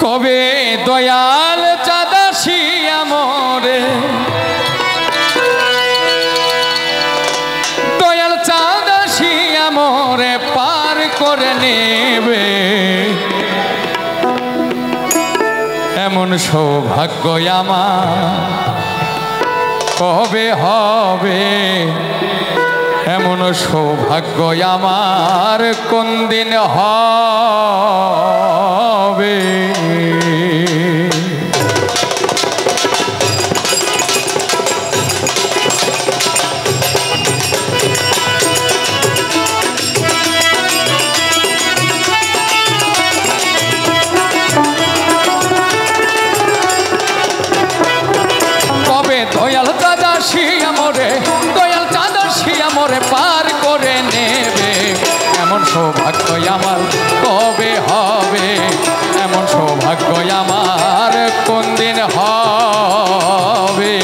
কবে দয়াল চাঁদাসিয়া মোরে দয়াল চাঁদাসিয়া মোরে পার করে নেবে এমন সৌভাগ্য আমার কবে হবে এমন সৌভাগ্য আমার কোন দিন হবে কবে দয়াল চাঁদাসিয়া মোরে দয়াল চাঁদাসিয়া মোরে পার করে নেবে এমন সৌভাগ্য আমার কবে হবে এমন সৌভাগ্য আমার কোন দিন হবে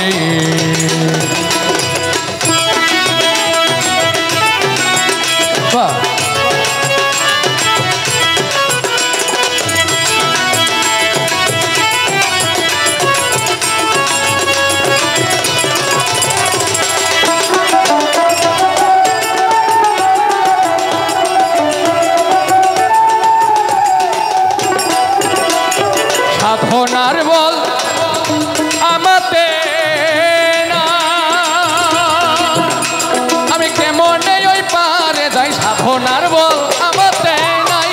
সাধনার বল আমাতে না আমি কেমন ওই পারে যাই সাধনার বল আমাতে নাই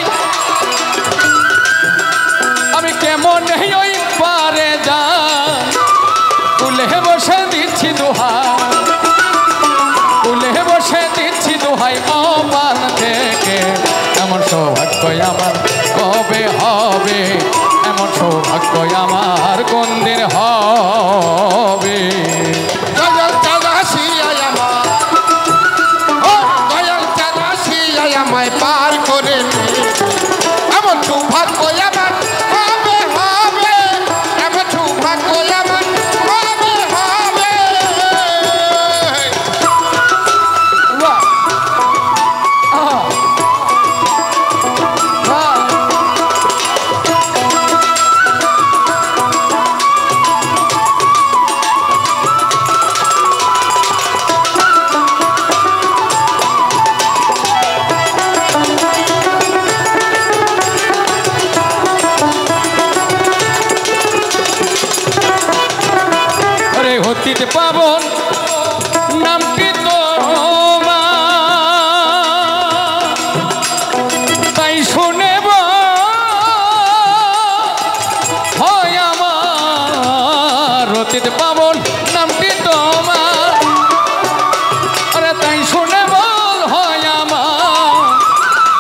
আমি কেমন ওই পারে যাই কুলে বসে দিচ্ছি দোহাই কুলে বসে দিচ্ছি দোহাই অপান থেকে এমন সৌভাগ্য আমার কবে হবে এমন সৌভাগ্য আমার কোন দিন হবে দয়াল চাঁদাসিয়া আমার দয়াল চাঁদাসিয়া আমায় পার করে এমন সৌভাগ্য আমার কবে হবে এমন সৌভাগ্য আমার কবে হবে অতীত পাবন নামটি তোমার তাই শুনে হয় আমার অতীত পাবন নামটি তোমার আরে তাই শুনে বল হয় আমার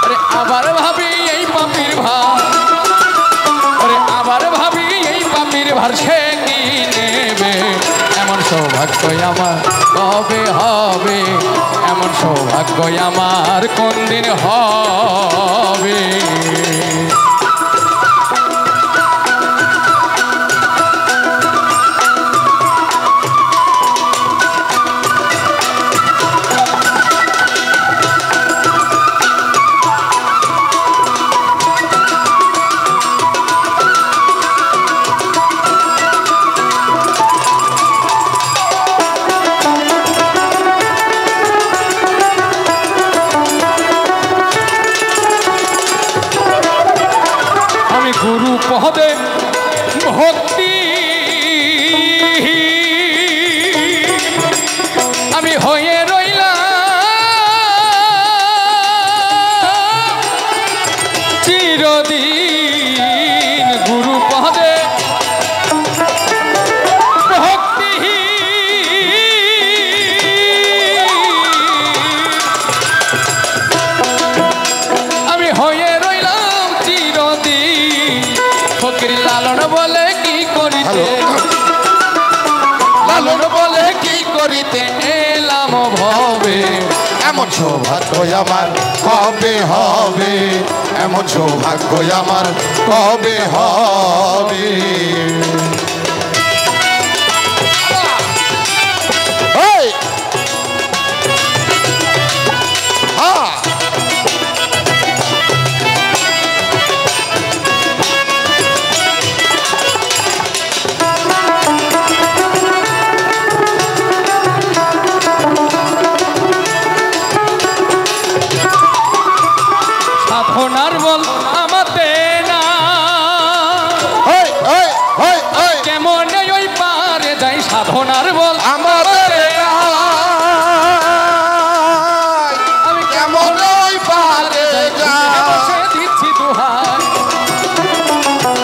আরে আবার ভাবি এই পাপির ভার আরে আবার ভাবি এই পাপির ভার সে কি নেবে এমন সৌভাগ্য আমার কবে হবে এমন সৌভাগ্য আমার কোন দিন হবে গুরু পদে ভক্তি আমি হয়ে রইলাম চিরদিন গুরু পদে ভক্তি আমি হয়ে রইলাম চিরদিন ফকির লালন বলে কি করিতে লালন বলে কি করিতে এলাম ভবে এমন সৌভাগ্য আমার কবে হবে এমন সৌভাগ্য আমার কবে হবে সাধনার বল আমাদের আমি কেমন ওই পারে যাই বসে দিচ্ছি দুহাই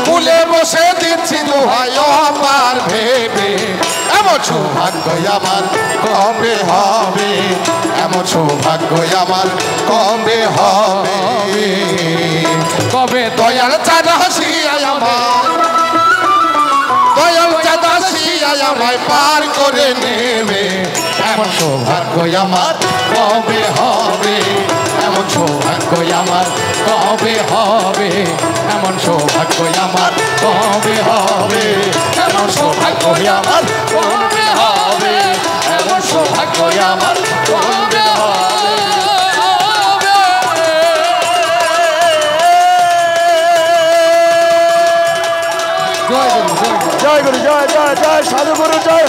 কুলে বসে দিচ্ছি দোহাই অপার ভেবে এমন সৌভাগ্য আমার কবে হবে এমন সৌভাগ্য আমার কবে হবে কবে দয়াল চাঁদ হাসিয়া আমার দয়াল চাঁদ হাসিয়া আমায় পার করে নেবে এমন সৌভাগ্য আমার কবে হবে এমন সৌভাগ্য আমার কবে হবে এমন সৌভাগ্য আমার কবে হবে এমন সৌভাগ্য আমার কবে হবে এমন সৌভাগ্য আমার কবে হবে জয় গুরু জয় গুরু জয় গুরু জয় জয় জয় সাধু গুরু জয়